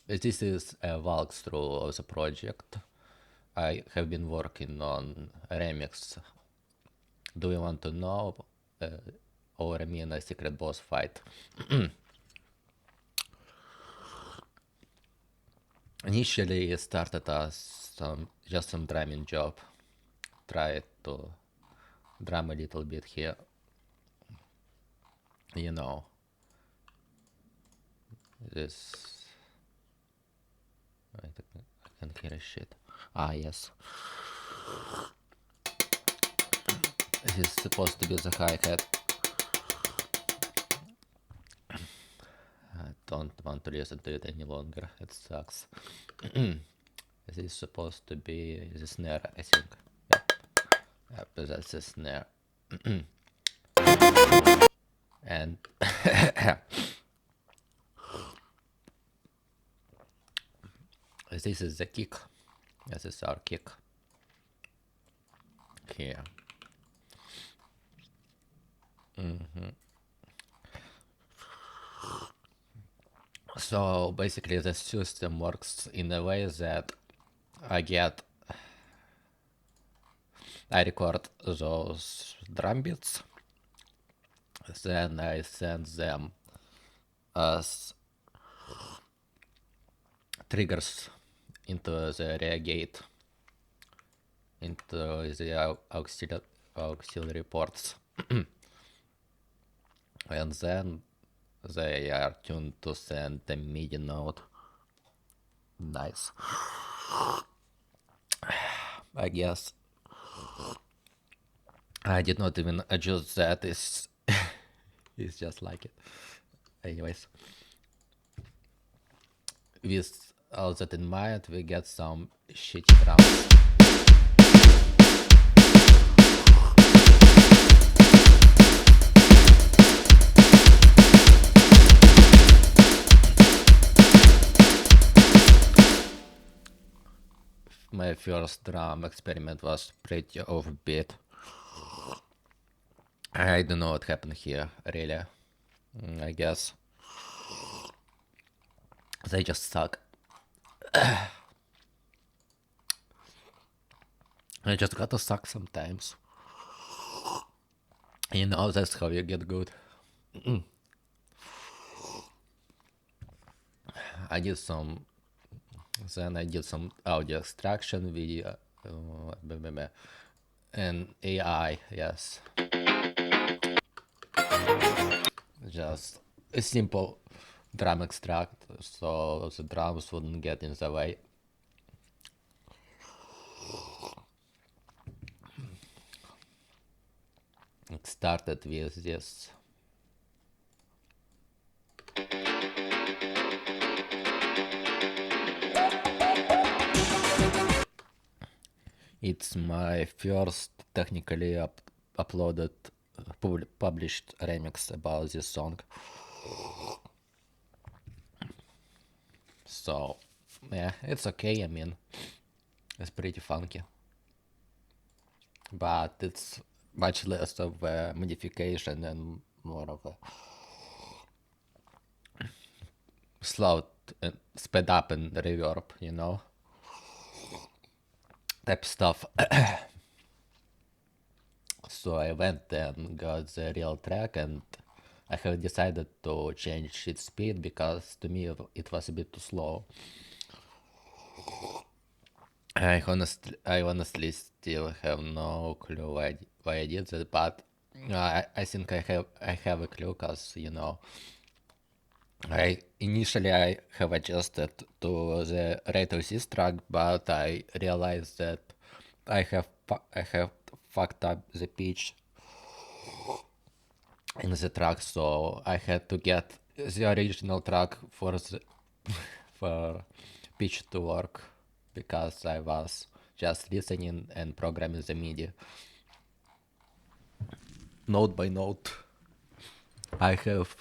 This is a walkthrough of the project. I have been working on Remix. Do you want to know our Remina secret boss fight? Initially, it started as just some drumming job. Tried to drum a little bit here. You know, this. I can't hear a shit. Ah, yes. This is supposed to be the hi-hat. I don't want to listen to it any longer. It sucks. This is supposed to be the snare, I think. Yep, that's the snare. And this is the kick. This is our kick. Here. So basically the system works in a way that I record those drum beats, then I send them as triggers into the rear gate, into the auxiliary ports. And then they are tuned to send the MIDI node. Nice. I guess I did not even adjust that. It's just like it. Anyways, with all that in mind, we get some shitty drums. My first drum experiment was pretty offbeat. I don't know what happened here, really. I guess they just suck. I just gotta suck sometimes. You know, that's how you get good. I did some audio extraction video and AI, yes. Just a simple drum extract so the drums wouldn't get in the way. It started with this. It's my first technically published remix about this song. So, yeah, it's okay, I mean, it's pretty funky. But it's much less of a modification and more of a slowed and sped up and reverb, you know? Type stuff. So I went and got the real track, and I have decided to change its speed because to me it was a bit too slow. I honestly still have no clue why I did that, but I think I have a clue, cause you know I have adjusted to the rate of this track, but I realized that I have fucked up the pitch in the track, so I had to get the original track for for pitch to work because I was just listening and programming the MIDI note by note. I have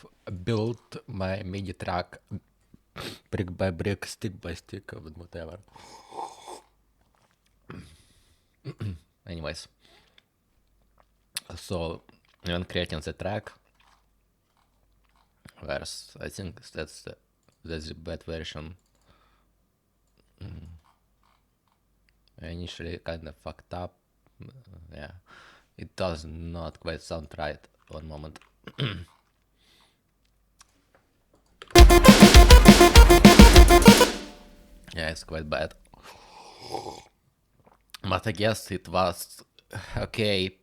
built my MIDI track brick by brick, stick by stick, whatever. Anyways, so when creating the track, Whereas I think that's the bad version. I initially kind of fucked up. Yeah, it does not quite sound right. One moment. Yeah, it's quite bad. But I guess it was okay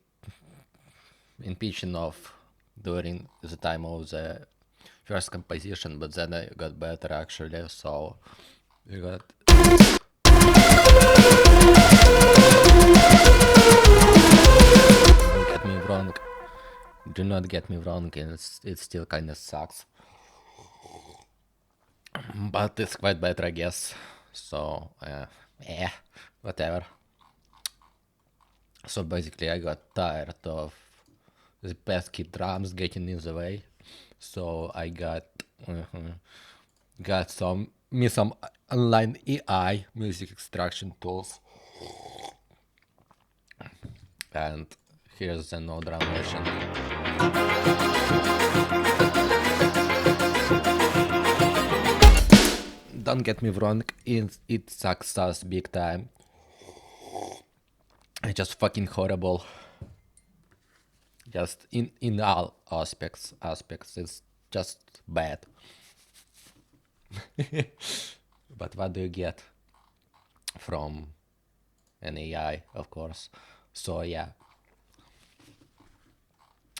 in pitching off during the time of the first composition, but then I got better actually, so we got... Don't get me wrong. Do not get me wrong, it still kinda sucks. But it's quite better, I guess. So, whatever. So basically I got tired of the pesky drums getting in the way. So I got some online AI music extraction tools. And here's the no drum version. Don't get me wrong, it sucks us big time. It's just fucking horrible. Just in all aspects, it's just bad. But what do you get from an AI, of course? So yeah.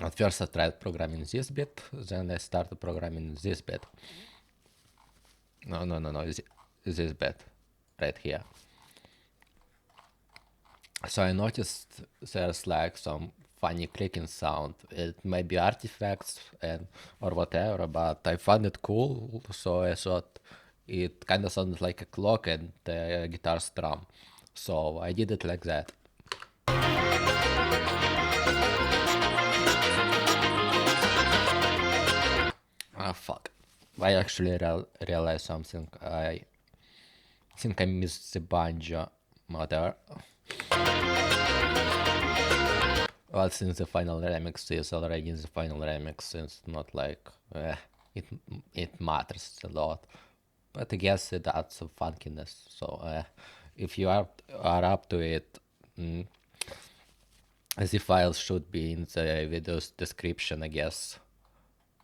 At first I tried programming this bit, then I started programming this bit. No, this bit, right here. So I noticed there's like some funny clicking sound. It may be artifacts or whatever, but I found it cool, so I thought it kind of sounded like a clock and a guitar strum. So I did it like that. Ah, fuck. I actually realized something. I think I missed the banjo. Whatever. Well, since the final remix is already in the final remix, it's not like it matters a lot. But I guess it adds some funkiness. So if you are up to it, the files should be in the video's description, I guess.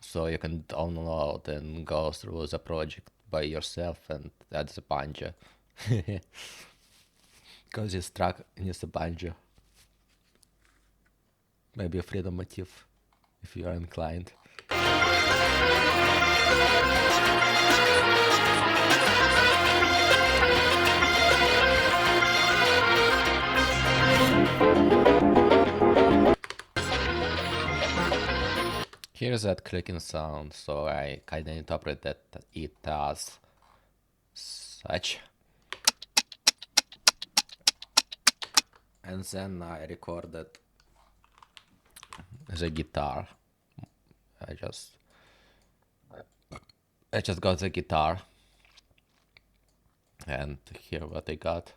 So you can download and go through the project by yourself and add the banjo. Because this track needs a banjo. Maybe a freedom motif, if you are inclined. Here's that clicking sound, so I kinda interpreted it as such. And then I recorded the guitar. I just got the guitar, and here what I got.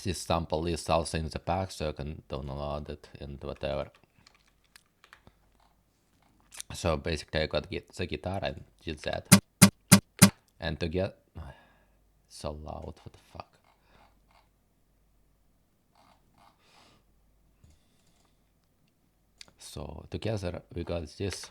This sample is also in the pack, so you can download it and whatever. So basically I got the guitar and did that. And to get... so loud, what the fuck. So together we got this.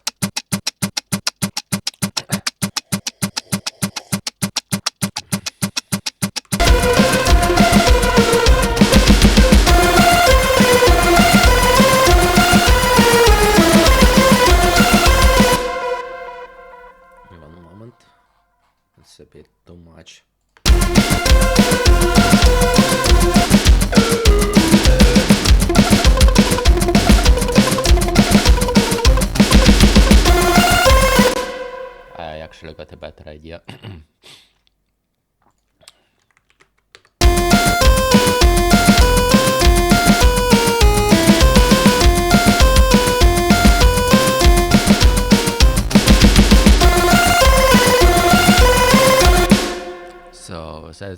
One moment, it's a bit too much.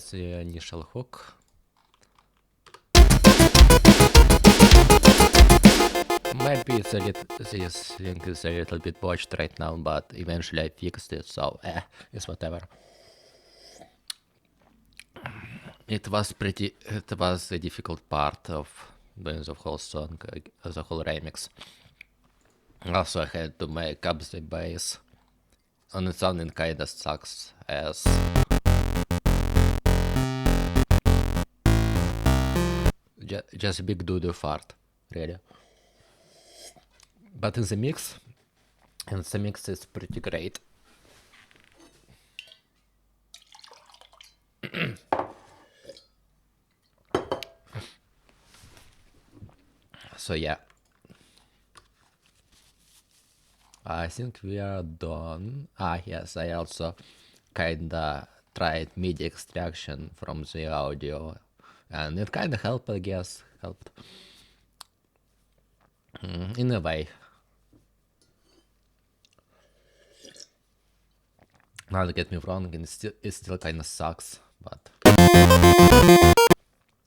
as the initial hook. Maybe this thing is a little bit botched right now, but eventually I fixed it, so it's whatever. It was a difficult part of doing the whole song, the whole remix. Also, I had to make up the bass. And it sounding kinda sucks as just a big doo-doo fart, really. But in the mix is pretty great. So yeah, I think we are done. Yes, I also kinda tried MIDI extraction from the audio, and it kinda helped, I guess. Helped in a way. Not get me wrong, and it still kinda sucks, but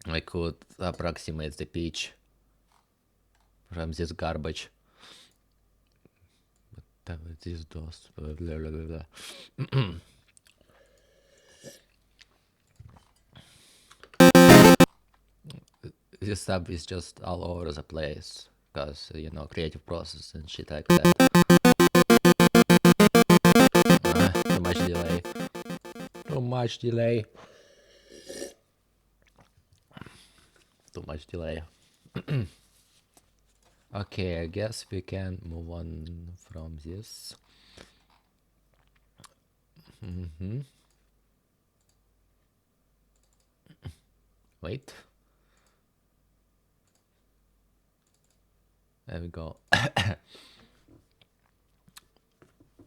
I could approximate the pitch from this garbage. But this does blah, blah, blah, blah. This stuff is just all over the place because creative process and shit like that. Too much delay. Too much delay. Too much delay. Okay, I guess we can move on from this. Wait. There we go.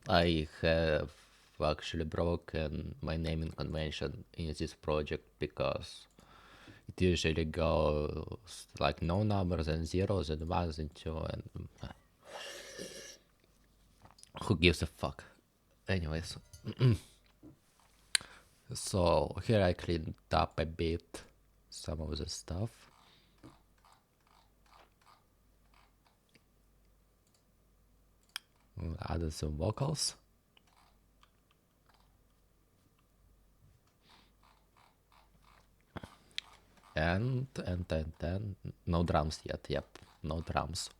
I have actually broken my naming convention in this project because it usually goes like no numbers and zeros and ones and two and who gives a fuck? Anyways. So here I cleaned up a bit some of the stuff. Added some vocals. And no drums yet. Yep, no drums.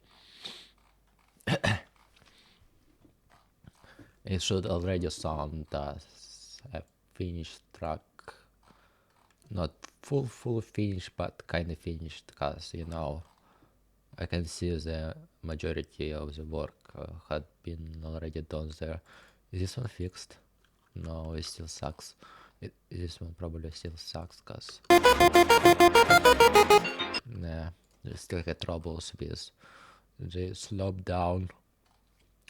It should already sound as a finished track. Not full finish, but kind of finished, because I can see the majority of the work had been already done there. Is this one fixed? No, it still sucks. This one probably still sucks, cause nah, I still had troubles with the slope down.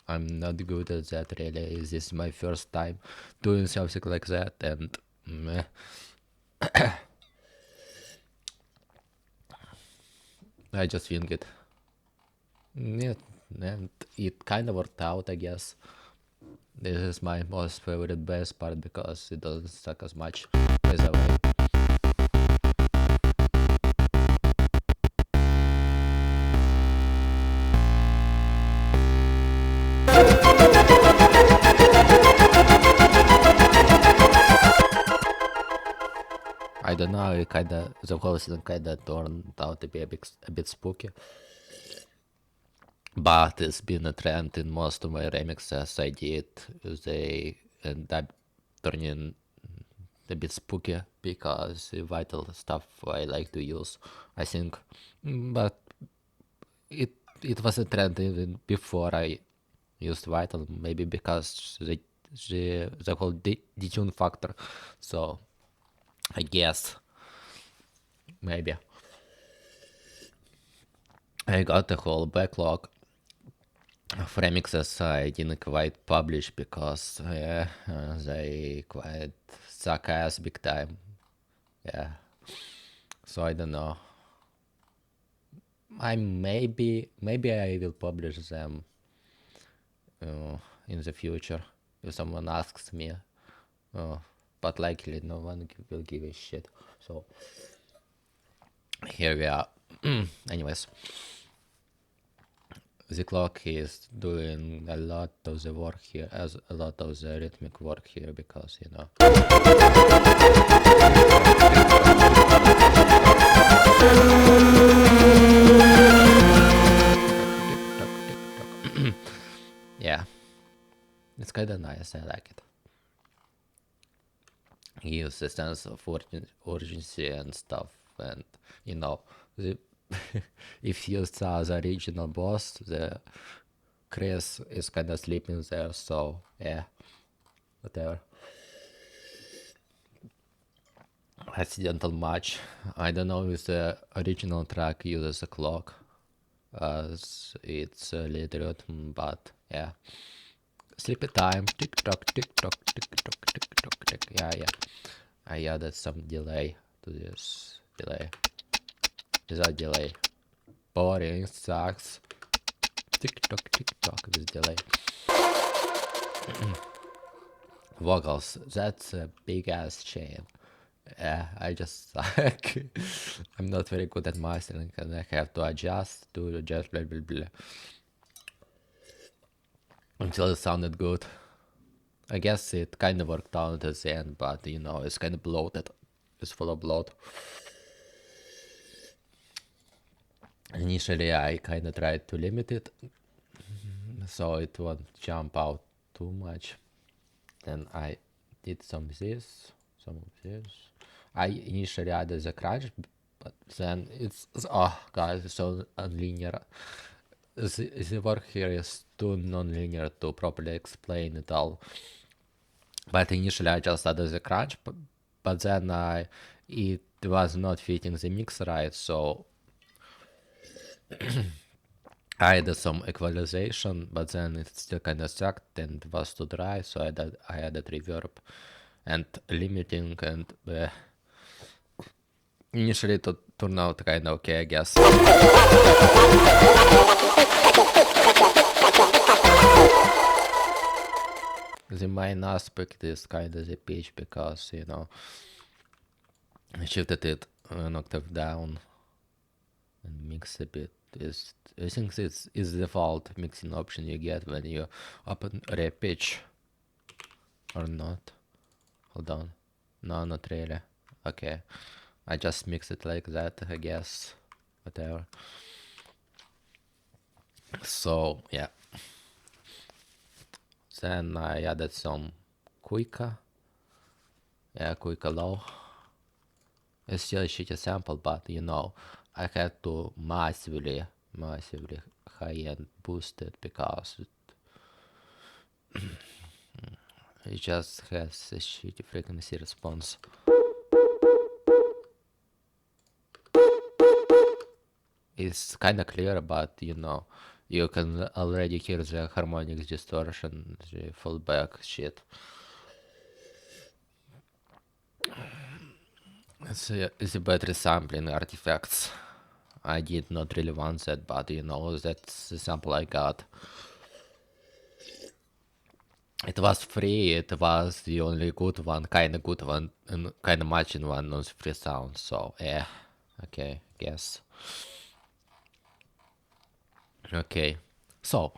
I'm not good at that really. This is my first time doing something like that, and meh. I just wing it. Yeah, and it kind of worked out, I guess. This is my most favorite bass part because it doesn't suck as much, by the way. I don't know, the whole thing kinda turned out to be a bit spooky. But it's been a trend in most of my remixes I did. They end up turning a bit spooky because the vital stuff I like to use, I think. But it was a trend even before I used vital, maybe because the whole detune factor. So I guess maybe I got a whole backlog of remixes I didn't quite publish because they quite suck ass big time. Yeah. So I don't know. Maybe I will publish them in the future if someone asks me. but likely no one will give a shit. So here we are. Anyways, the clock is doing a lot of the work here, as a lot of the rhythmic work here, because you know. Yeah, it's kind of nice. I like it. Gives a sense of urgency and stuff, and you know, the if you saw the original boss, the Chris is kind of sleeping there, so yeah, whatever. Accidental match. I don't know if the original track uses a clock as its lead rhythm, but yeah. Sleepy time, tick tock, tick tock, tick tock, tick tock, tick. Yeah. I added some delay to this delay. Without delay. Boring, sucks. Tick tock with delay. Vocals, that's a big ass chain. Yeah, I just suck. I'm not very good at mastering and I have to adjust to just blah blah blah until it sounded good. I guess it kind of worked out at the end, but you know, it's kind of bloated. It's full of bloat. Initially, I kind of tried to limit it so it won't jump out too much. Then I did some of this. I initially added the crunch, but then it's oh god, it's so unlinear. The work here is too non-linear to properly explain it all. But initially I just added the crunch, but then it was not fitting the mix right, so I added some equalization, but then it still kind of sucked and was too dry, so I added reverb and limiting, and initially it turned out kind of okay, I guess. The main aspect is kind of the pitch, because you know I shifted it an octave down and mix a bit. I think this is the default mixing option you get when you open repitch, or not. Hold on. No, not really. Okay. I just mix it like that, I guess. Whatever. So, yeah. Then I added some Quicker. Yeah, Quicker low. It's still a shitty sample, but you know, I had to massively high-end boost it, because it just has a shitty frequency response. It's kinda clear, but you know, you can already hear the harmonics distortion, the fallback shit. It's a better sampling artifacts. I did not really want that, but you know, that's the sample I got. It was free, it was the only good one, kinda good one, and kinda matching one on the free sound, so yeah, okay, guess. Okay, so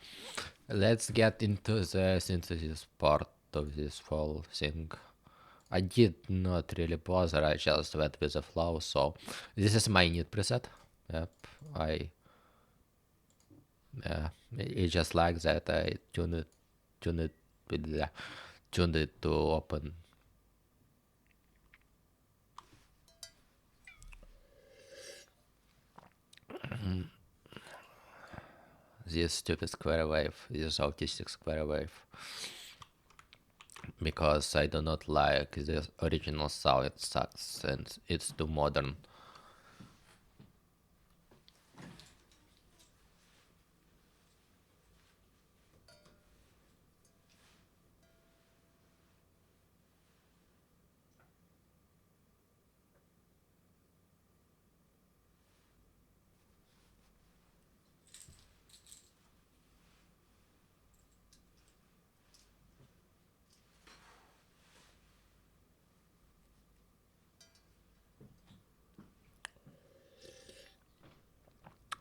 let's get into the synthesis part of this whole thing. I did not really bother, I just went with the flow, so this is my init preset. Yep, it's just like that. I tuned it to open. This stupid square wave, this autistic square wave, because I do not like the original sound. It sucks and it's too modern.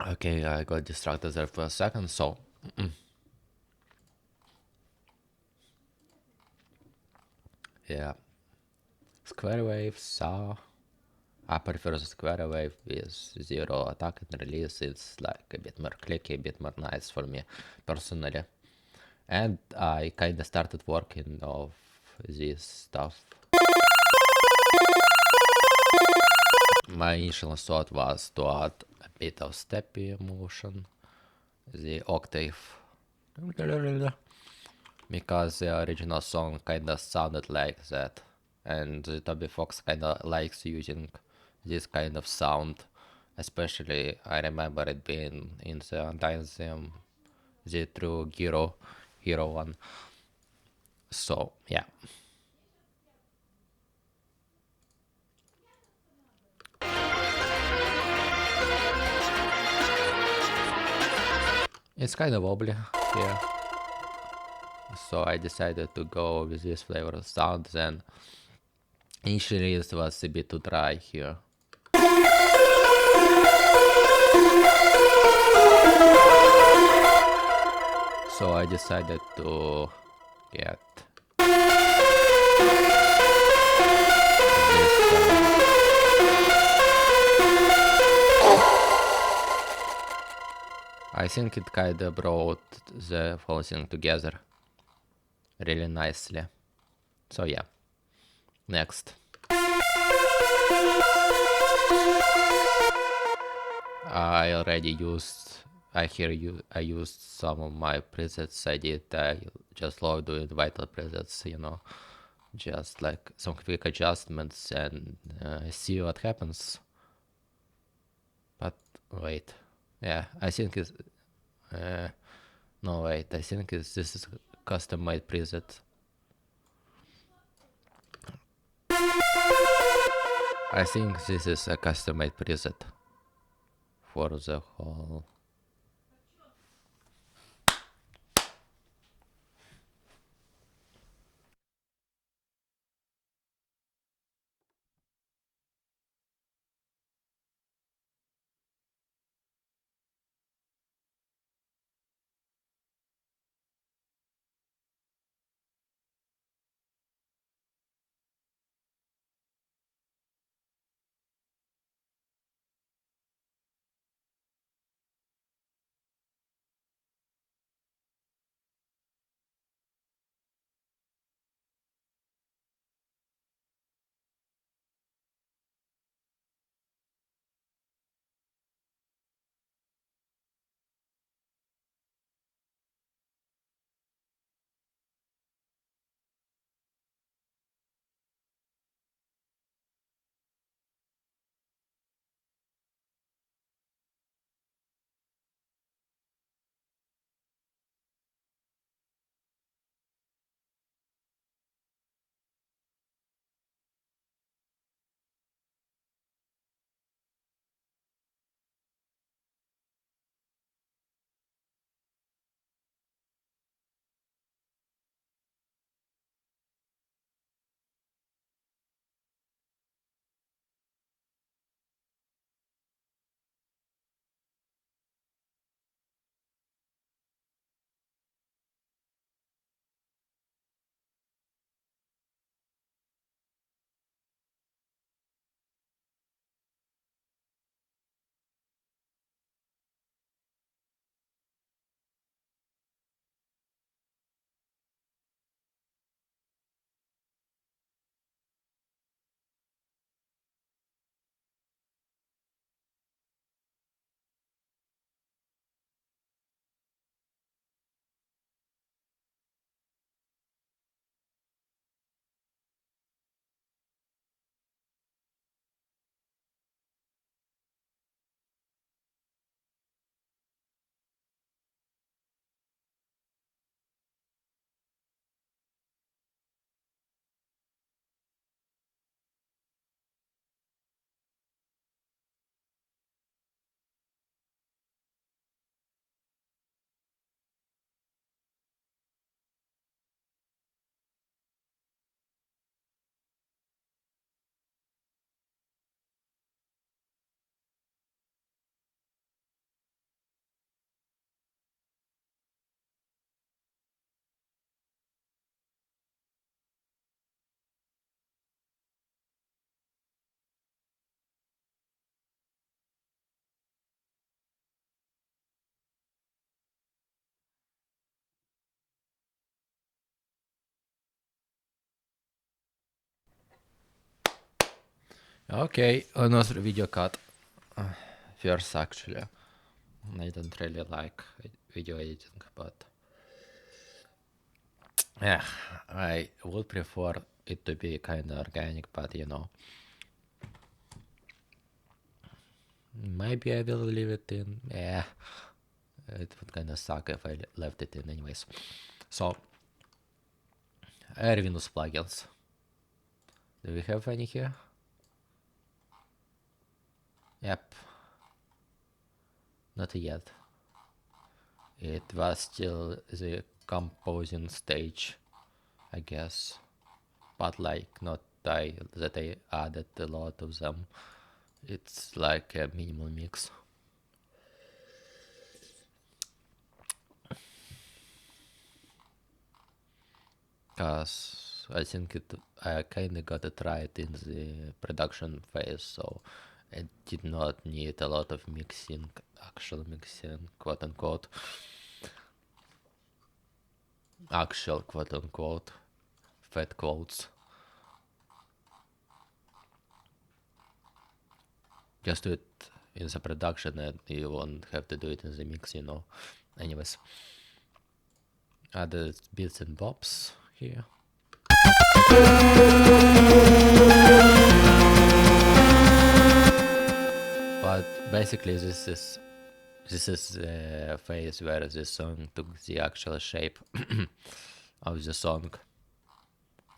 Okay, I got distracted there for a second, so yeah. Square wave, so I prefer the square wave with zero attack and release. It's like a bit more clicky, a bit more nice for me personally. And I kinda started working of this stuff. My initial thought was to add a bit of steppy motion, the octave, because the original song kinda sounded like that, and Toby Fox kinda likes using this kind of sound. Especially, I remember it being in the Dynasm, the true hero one. So yeah, it's kind of wobbly here. So I decided to go with this flavor of sounds, and initially it was a bit too dry here. So I decided to get this. I think it kinda brought the whole thing together really nicely. So yeah, next. I already used. I hear you. I used some of my presets. I just love doing vital presets. Just like some quick adjustments and see what happens. But wait, yeah, I think it's. Uh, no wait, I think this is custom made preset. I think this is a custom made preset for the whole. Okay, another video cut. First, actually, I don't really like video editing, but yeah, I would prefer it to be kind of organic, but you know, maybe I will leave it in. Yeah, it would kind of suck if I left it in, anyways. So, Windows plugins. Do we have any here? Yep, not yet. It was still the composing stage, I guess, but like not that I added a lot of them. It's like a minimal mix. Cause I think I kinda got it right in the production phase, so I did not need a lot of mixing, actual mixing, quote unquote. Actual quote unquote, fat quotes. Just do it in the production and you won't have to do it in the mix, you know. Anyways, other bits and bobs here. But basically this is the phase where the song took the actual shape of the song.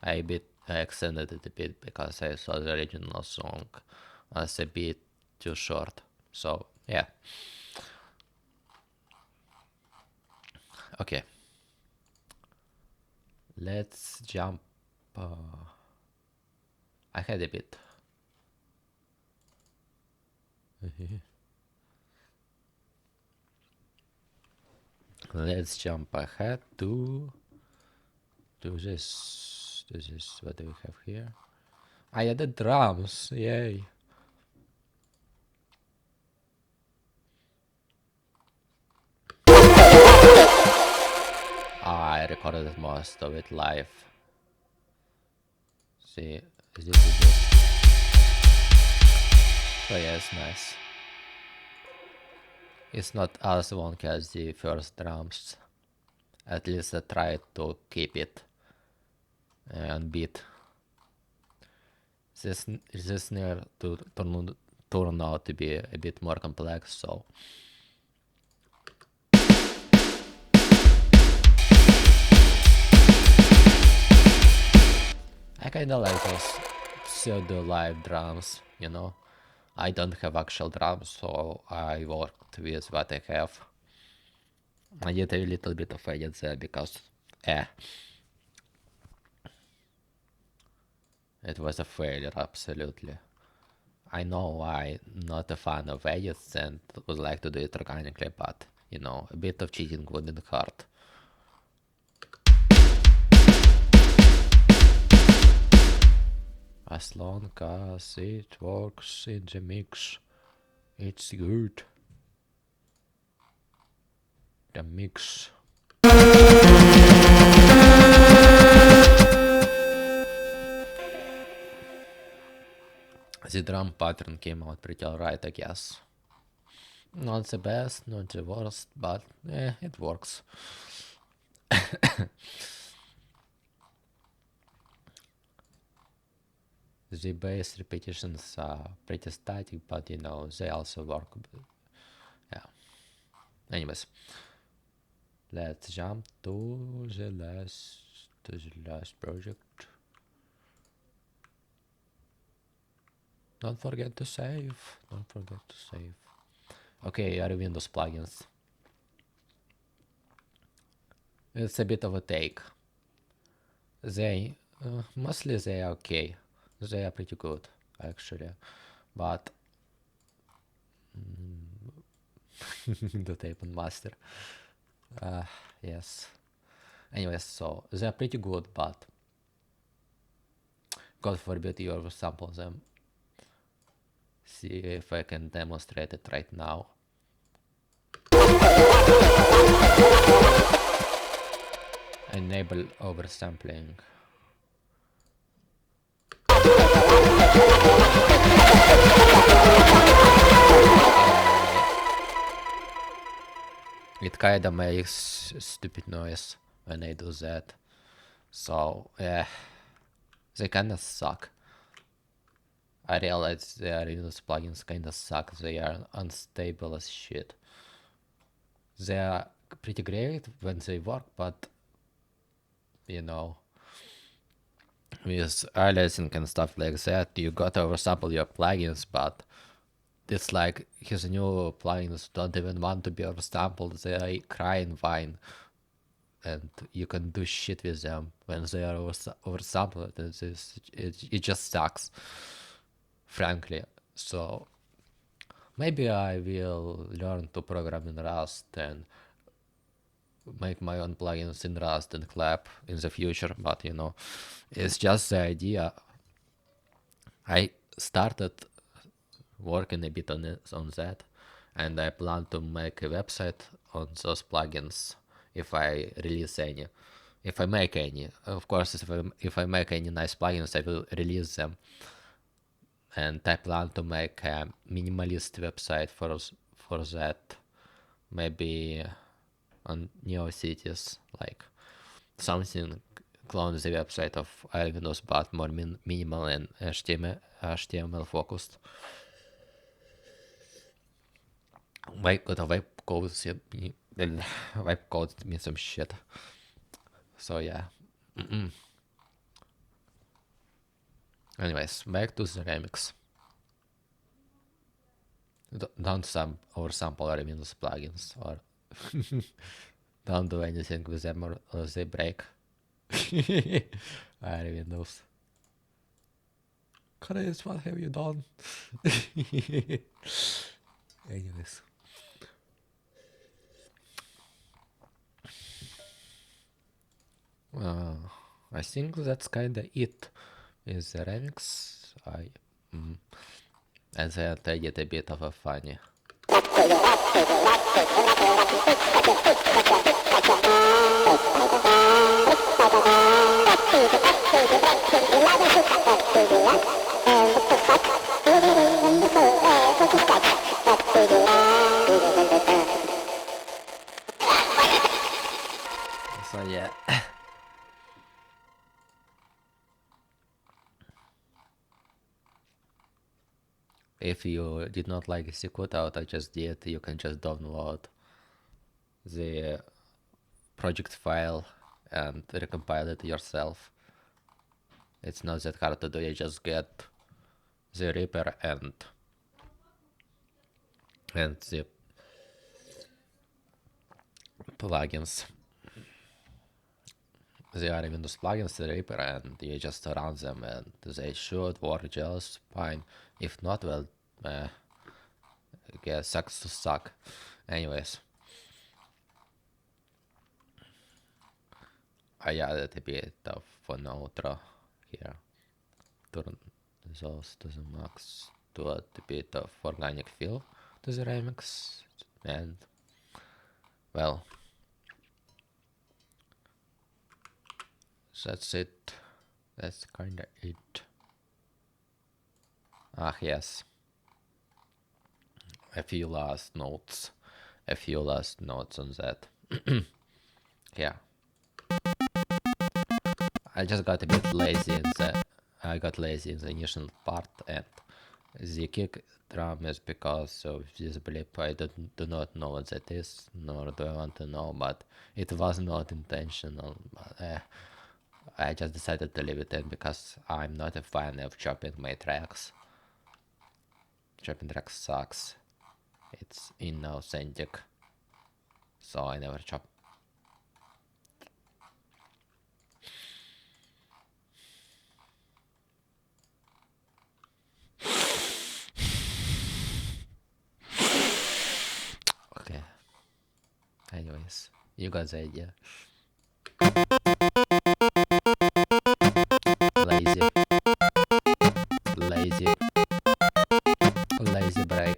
I extended it a bit because I saw the original song as a bit too short. So yeah. Okay. Let's jump. I had a bit. Let's jump ahead to this. This is what do we have here? I added drums. Yay. I recorded most of it live. See, this is it. So yeah, it's nice. It's not as wonky as the first drums. At least I tried to keep it and beat. This snare to turn out to be a bit more complex, so I kinda like those pseudo live drums, you know. I don't have actual drums, so I worked with what I have. I did a little bit of edit there because it was a failure, absolutely. I know I'm not a fan of edits and would like to do it organically, but you know, a bit of cheating wouldn't hurt. As long as it works in the mix, it's good. The mix. The drum pattern came out pretty alright, I guess. Not the best, not the worst, but it works. The bass repetitions are pretty static, but you know, they also work. Yeah. Anyways, let's jump to the last project. Don't forget to save. Don't forget to save. Okay, our Windows plugins. It's a bit of a take. They mostly they are okay. They are pretty good actually, but the tape and master. Yes. Anyways, so they are pretty good, but God forbid you oversample them. See if I can demonstrate it right now. Enable oversampling. It kinda makes stupid noise when I do that. So yeah, they kinda suck. I realize their Windows plugins kinda suck. They are unstable as shit. They are pretty great when they work, but you know, with aliasing and stuff like that, you gotta oversample your plugins, but it's like his new plugins don't even want to be oversampled. They cry and whine, and you can do shit with them when they are oversampled. It just sucks, frankly. So maybe I will learn to program in Rust and make my own plugins in Rust and Clap in the future, but you know, it's just the idea. I started working a bit on that, and I plan to make a website on those plugins if I release any. If I make any, of course, if I make any nice plugins, I will release them. And I plan to make a minimalist website for that, maybe on NeoCities, like something clone the website of Windows, but more minimal and HTML focused. Web code web code means some shit. So yeah. Anyways, back to the remix. Don't oversample our Windows plugins, or don't do anything with them, or they break. Our Windows. Chris, what have you done? Anyways. I think that's kinda it with the remix. And then I get a bit of a funny. So yeah. If you did not like the quote I just did, you can just download the project file and recompile it yourself. It's not that hard to do. You just get the Reaper and the plugins. They are Windows plugins, the Reaper, and you just run them, and they should work just fine. If not, well, I guess sucks to suck. Anyways, I added a bit of an outro here. Turn those to the max to add a bit of organic feel to the remix, and well, that's it. That's kinda it. Ah, yes. A few last notes on that. Yeah. I just got a bit lazy in the initial part, and the kick drum is because of this blip. I do not know what that is, nor do I want to know, but it was not intentional. I just decided to leave it in because I'm not a fan of chopping my tracks. Chopping tracks sucks. It's inauthentic, so I never chop. Okay. Anyways, you got the idea. Lazy. Lazy. Lazy break.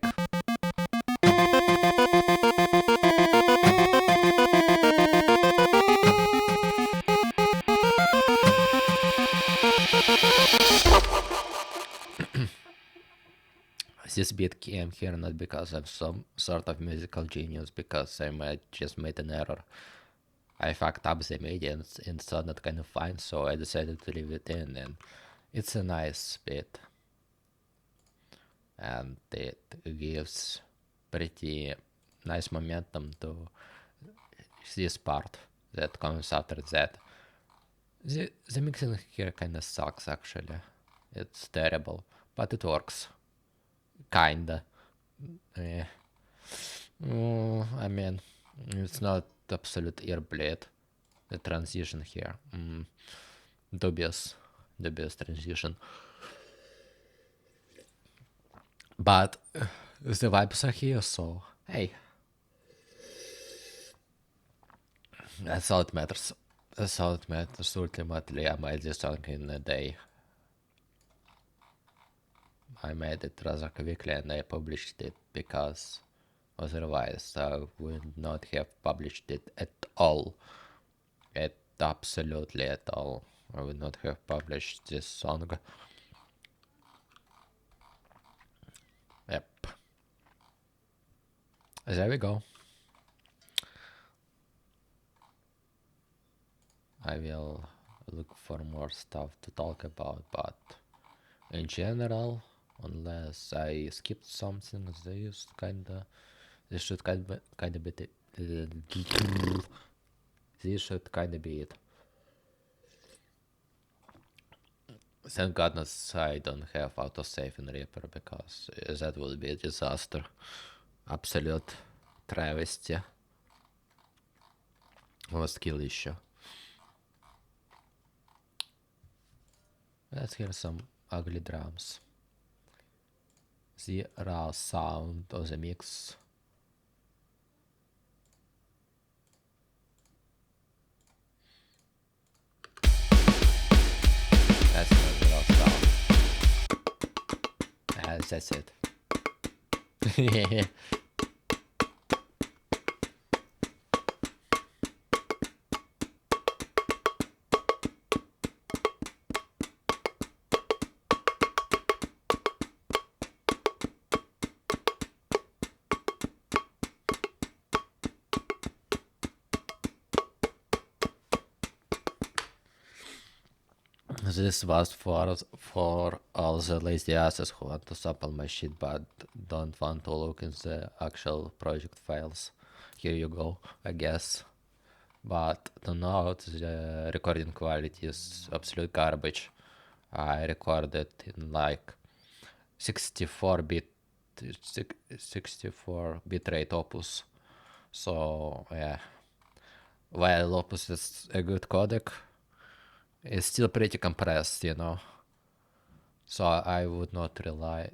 this beat came here not because I'm some sort of musical genius, because I might just made an error. I fucked up the MIDI and it sounded kind of fine, so I decided to leave it in, and it's a nice beat. And it gives pretty nice momentum to this part that comes after that. The mixing here kinda sucks actually. It's terrible, but it works. Kinda. Yeah. I mean, it's not absolute earblade. The transition here. Dubious transition. But the vibes are here, so hey. That's all it matters. That's all it matters. Ultimately, I made this song in a day. I made it rather quickly and I published it because otherwise I would not have published it at all. Absolutely at all. I would not have published this song. Yep. There we go. I will look for more stuff to talk about, but in general, unless I skipped something, this should kinda be this should kinda be it. Thank goodness I don't have autosave in Reaper, because that would be a disaster. Absolute travesty of a skill issue. Let's hear some ugly drums. The raw sound of the mix. That's not the raw sound. That's it. This was for all the lazy asses who want to sample my shit but don't want to look in the actual project files. Here you go, I guess. But to note, the recording quality is absolute garbage. I recorded in like 64-bit rate Opus. So yeah, while Opus is a good codec, it's still pretty compressed, you know. So I would not rely.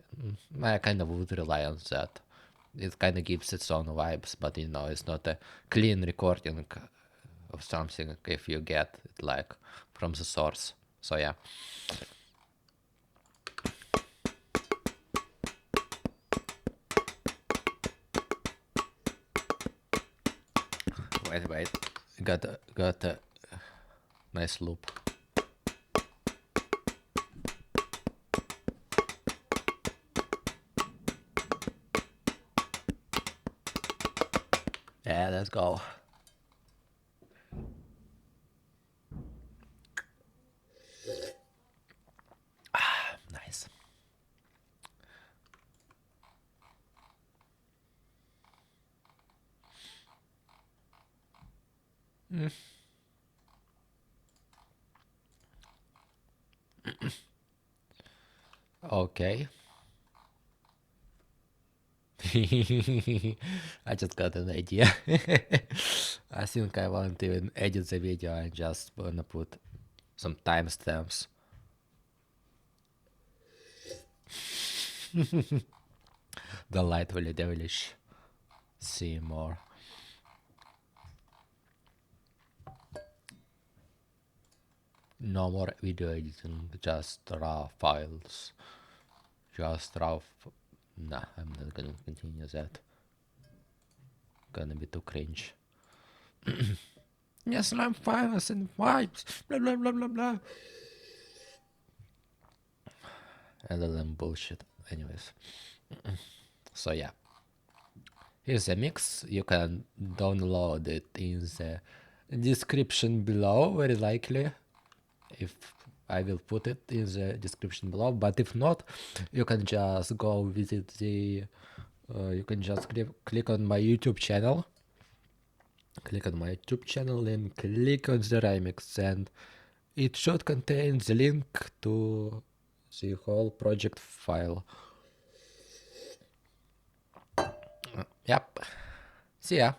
I kind of would rely on that. It kind of gives its own vibes, but you know, it's not a clean recording of something if you get it like from the source. So yeah. Wait. Got a nice loop. Yeah, let's go. Nice. Okay. I just got an idea. I think I won't even edit the video. I just wanna put some timestamps. Delightfully devilish. See more. No more video editing, just raw files. Just raw. Nah, I'm not gonna continue that. Gonna be too cringe. Yes, I'm files and vibes. Blah blah blah blah blah. LLM bullshit. Anyways. So yeah, here's a mix. You can download it in the description below, very likely, if I will put it in the description below. But if not, you can just go visit the you can just click on my YouTube channel, and click on the remix, and it should contain the link to the whole project file. Yep. See ya.